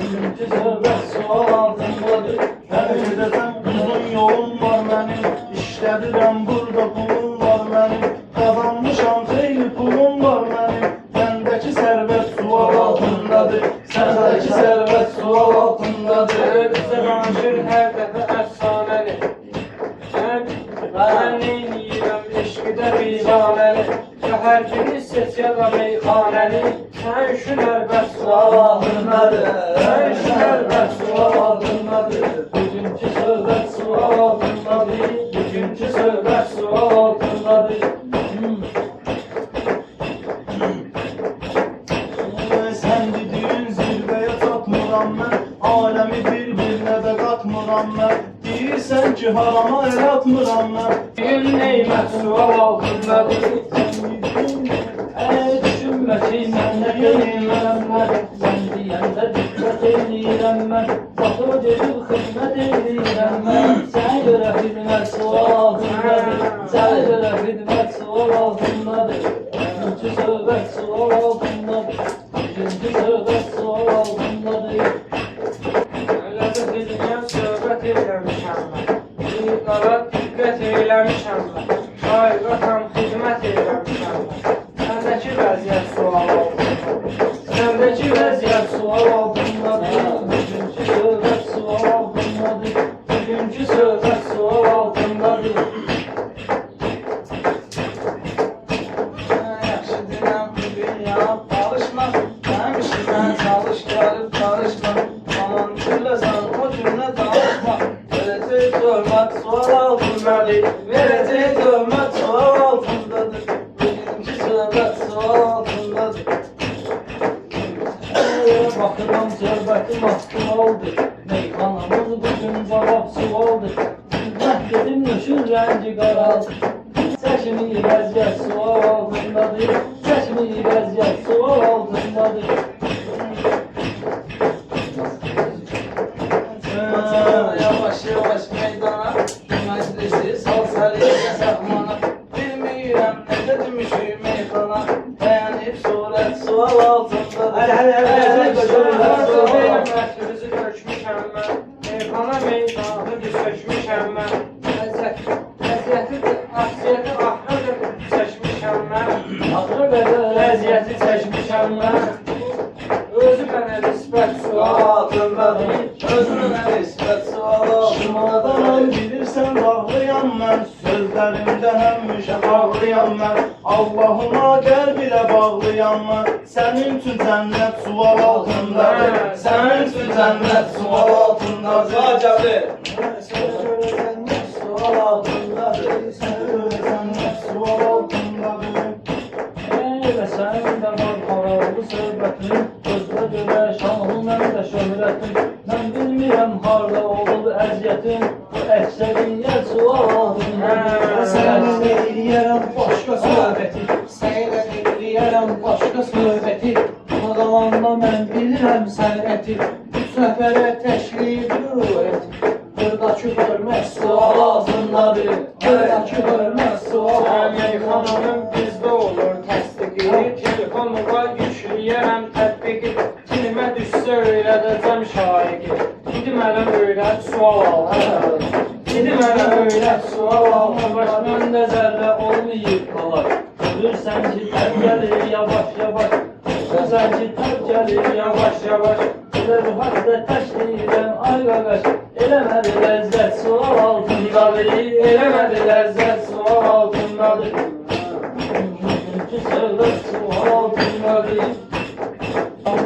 Çünkü söhbət sual altındadır. Hər gedəsən uzun yolum var mənim, işlədirəm burada pulum var mənim, qazanmışam xeyli pulum var mənim, məndəki sərvət sual altındadır, səndəki sərvət sual altındadır. Bizə danışır hər dəfə əfsanəni. Mən neyniyirəm eşqidə biganəni. Hər biri seç ya da meyxanəni. Sən üçün əlbət sual altındadır. Sən üçün əlbət sual altındadır. Bugünkü söhbət sual altındadır. Bugünkü söhbət sual altındadır. Sən dediyin zirvəyə çatmıram mən, aləmi bir-birinə də qatmıram mən, deyirsən ki harama el atmıram mən. Gün neymət sual altındadır. Düşünmə ki məndə deyiləm mən. Sən deyəndə diqqət edirəm mən. Baxıb gedib xidmət edirəm mən. Sənə görə xidmət sual altındadır. Sənə görə xidmət sual altındadır. Bugünkü söhbət sual altındadır. Bugünkü söhbət sual altındadır. Əlbəttə dediyəm söhbət eləmişəm mən. Bir qara diqqət eləmişəm mən. Şairqatam xidmət eləmişəm mən. Səndəki vəziyyət sual altındadır. Səndəki vəziyyət sual altındadır. Bugünkü söhbət sual altındadır. Bugünkü söhbət sual altındadır. Yaxşı dinəm bugün yanıb çalışma, mənim işimdən çalış gəlib karışma, aman gülləsən o günlə danışma. Verəcək töhmət sual altındadır, verəcək töhmət sual altındadır, bugünkü söhbət sual altındadır. Baxıram söhbətim aktualdır. Meyxanamız bugün cavab sualdır. Mən dedim nüşün rəngi qaraldır. Çəkimi vəziyyət sual altındadır. Çəkimi vəziyyət sual altındadır. Yavaş yavaş meydana, məclisi sal səliqə səhmana, bilmirəm necə düşmüşük meyxana, bəyənib surət sual altındadır. Məhsuluzu dökmüşəm mən. Meyxana meydanı düşmüşəm mən. Vəziyyəti axıra çəkmişəm mən. Axıra qədər vəziyyəti çəkmişəm mən. Özü mənə nisbət sual altındadır, özünə nisbət sual altındadır. Şimaldan bilirsən bağlıyam mən, sözlərimdə həmişə bağlıyam mən, Allahıma qəlb ilə bağlıyam mən. Sənin üçün cənnət sual altındadır, sənin üçün cənnət sual altındadır. Acəbdir. Sənə görə cənnət sual altındadır, sənə görə cənnət sual altındadır. Və sənin də var maraqlı söhbətin. Gözlə görə şanlı məndə şöhrətin. Mən bilmirəm harda oldu əziyyətin. Bu əksəriyyət sual altındadır. Səninlə eləyərəm başqa söhbəti, Səninlə eləyərəm başqa söhbəti, O zamanda mən bilirəm sənəti, Üç nəfərə təşrif et, Buradakı hörmət sual altındadır, Buradakı hörmət sual altındadır. Meyxananın bizdə olur təsdiqi. Telefonuma yükləyərəm tətbiqi. Dilimə düşsə öyrədəcəm şaiqi. İndi mənə öyrət sual altındadır. İndi mənə öyrət sual altındadır. Məndə zərrə olmayıb qalaq. Görürsən ki tər gəlir yavaş yavaş. Görürsən ki tər gəlir yavaş yavaş. Elə ruhatda təşliyirəm ay qaqaş. Eləmədi ləzzət sual altındadır. Eləmədi ləzzət sual altındadır. Bugünkü söhbət sual altındadır.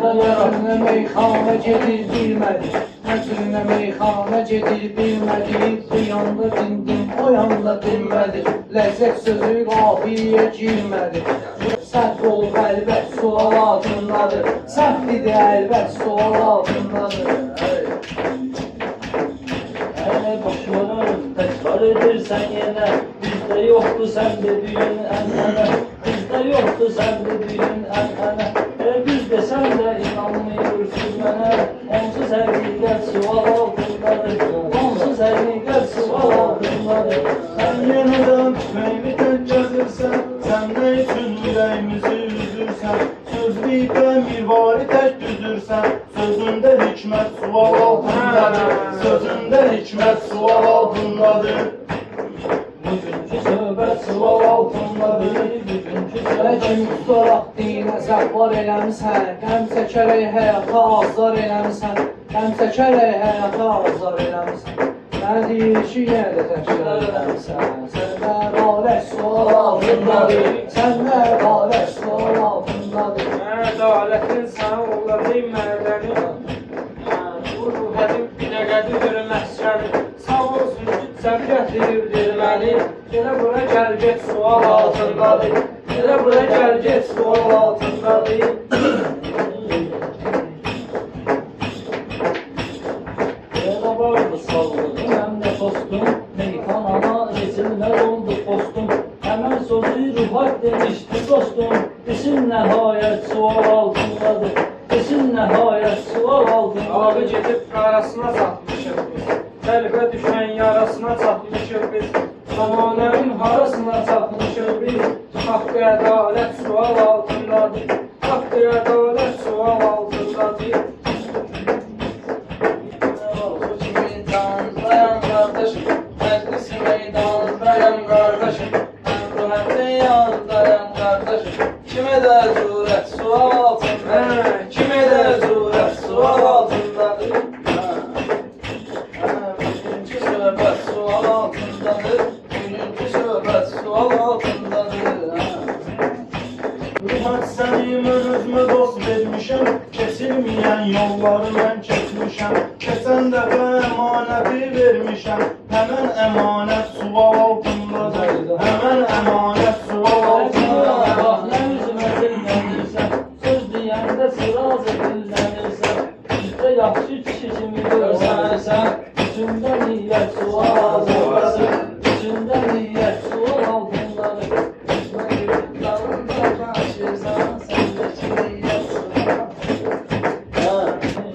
Nə meyxana gedir bilmədi, Nə cürünə meyxana gedir bilmədi, Bu yanda dindim, o yanda dinmədi, Ləzzət sözü qafiyə girmədi. Səhv olub əlbət sual altındadır, Səhvlidir əlbət sual altındadır. Başlarım təkrar edirsən yenə. Bizdə yoxdur sən dediyin ənənə. Bizdə yoxdur sən dediyin ənənə. Biz desən də inanmıyorsun mənə. Onsuz həqiqət sual altındadır. Onsuz həqiqət sual altındadır. Sən yenidən meyvi tək gəzirsən, sən nə üçün ürəyimizi üzürsən, söz deyibə mirvari tək düzürsən, sözündə hikmət hikmət sual altındadır. Sözündə hikmət sual altındadır. Bugünkü söhbət sual altındadır. Bugünkü Lakin söhbət soraq dinə zəhvar eləmisən, qəm çəkərək həyata azar eləmisən, qəm çəkərək həyata azar eləmisən. Mən deyir ki, yenə də təkrar eləmisən, səndə qalək sual altındadır, səndə qalək sual altındadır. Ədalətin sənə olacaq mədəni. Bu ruhətin binəqədidir məhsəni. Sağ olsun ki, sən gətiribdir məni. Elə bura gəl get sual altındadır. Elə bura gəl get sual altındadır. Elə vardı sağlığım, həm də tostum. Meyxanana reçilməz oldu postum. Həmən sözü ruhat demişdi dostum. Desin nəhayət sual altındadır. Desin nəhayət sual Abi altındadır. gedib qarasına çatmışıq biz. Qəlbə düşən yarasına çatmışıq biz. Zamanənin harasına çatmışıq biz. Haqqı ədalət sual altındadır. Haqqı ədalət sual altındadır. Bu kimi tanıdayan qardaşım, məclisi meydandayan qardaşım, mən ruhəti yandayan qardaşım, kimə də cürət sual altındadır, kimə də cürət sual altındadır. Bugünkü söhbət sual altındadır, bugünkü söhbət sual altındadır. Ruhat səni mən özümə dost vermişəm. Kesilməyən yolları mən keçmişəm. Keçən dəfə əmanəti vermişəm. Həmən əmanət sual altındadır. Həmən əmanət sual altındadır. Bax nə üzümə dinlənirsən, söz deyəndə sırazı dinlənirsən. Bizdə yaxşı kişi kimi görsənsən, içində niyyət sual altındadır. İçində niyyət sual altındadır.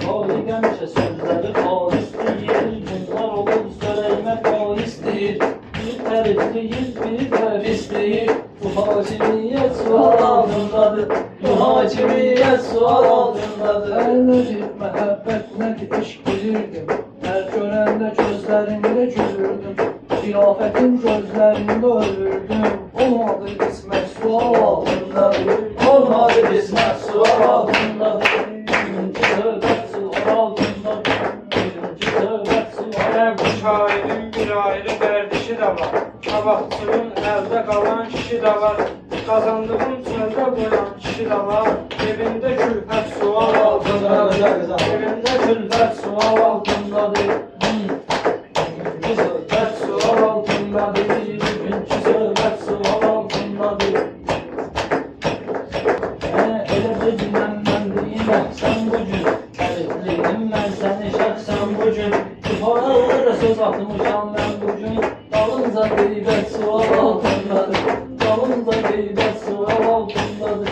Şahid həmişə sözləri xalis deyir, bunlar olur sörəymə xalis deyir. Bir tərif deyir, bir tərif deyir. Bu hakimiyyət sual altındadır. Bu hakimiyyət sual altındadır. Mən necə məhəbbət, necə eşq bilirdim. Hər görəndə gözlərində gülürdüm. Zirafətin gözlərində ölürdüm. Olmadı qismət sual altındadır. Olmadı qismət sual altındadır. Bugünkü söhbət sual altındadır. Bugünkü söhbət sual Hər bu şairin bir ayrı bərdişi də var. Qabaqçının əldə qalan kişi də var. Qazandığım çöldə qoyan kişi də var. Evində külfət sual altındadır. Evində külfət sual altındadır. Bugünkü söhbət sual altındadır. Bugünkü söhbət sual altındadır. Elə bilməm mən deyiməm sən bugün. Əlifliyim mən səni şəxsən bugün. Küfaralı da söz atmışam mən bugün. Dalınca qeybət sual altındadır. Dalınca qeybət sual altındadır.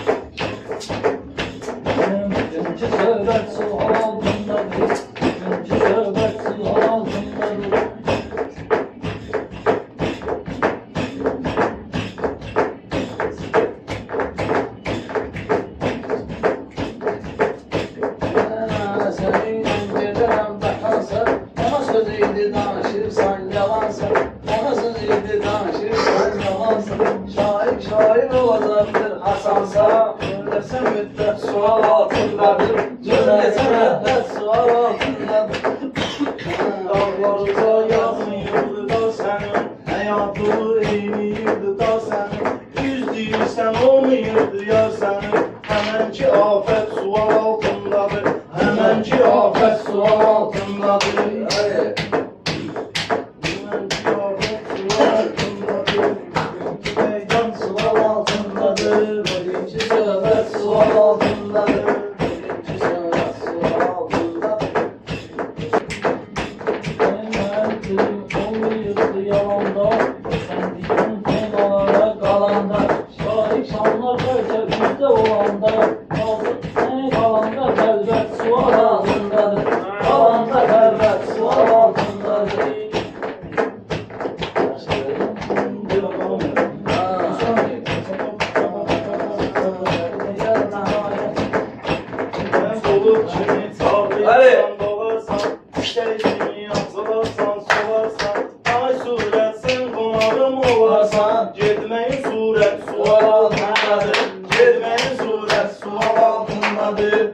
Bugünkü söhbət sual altındadır. Bugünkü söhbət sual altındadır. Səninlə gedirəm bəxansa, ona söz idi danışırsan yalansa, ona söz idi danışırsan yalansa. Şair olacaqdır Hasansa, görləsə müddət sual altındadır, görləsə müddət sual altındadır. Dağlarca yazmıyordu da sənin, həyatı eyniyirdi da sənin. Yüz deyirsən olmayırdı ya sənin, həmənki afət sual altındadır. Həmənki afət sual altındadır. Həmənki afət sual altındadır. Meydan sual altındadır. Birinci söhbət sual altındadır, birinci söhbət sual altındadır. Mən dilim olmayırdı yalanda. Sən deyən temalara qalanda. Şahid şanlar bəlkə bizdə olanda. Qalanda qəlbət sual altındadır. Qalanda qəlbət eşek kimi yazılarsan solarsan ay surət sen qonağım olarsan getməyin surət sual altındadır getməyin surət sual altındadır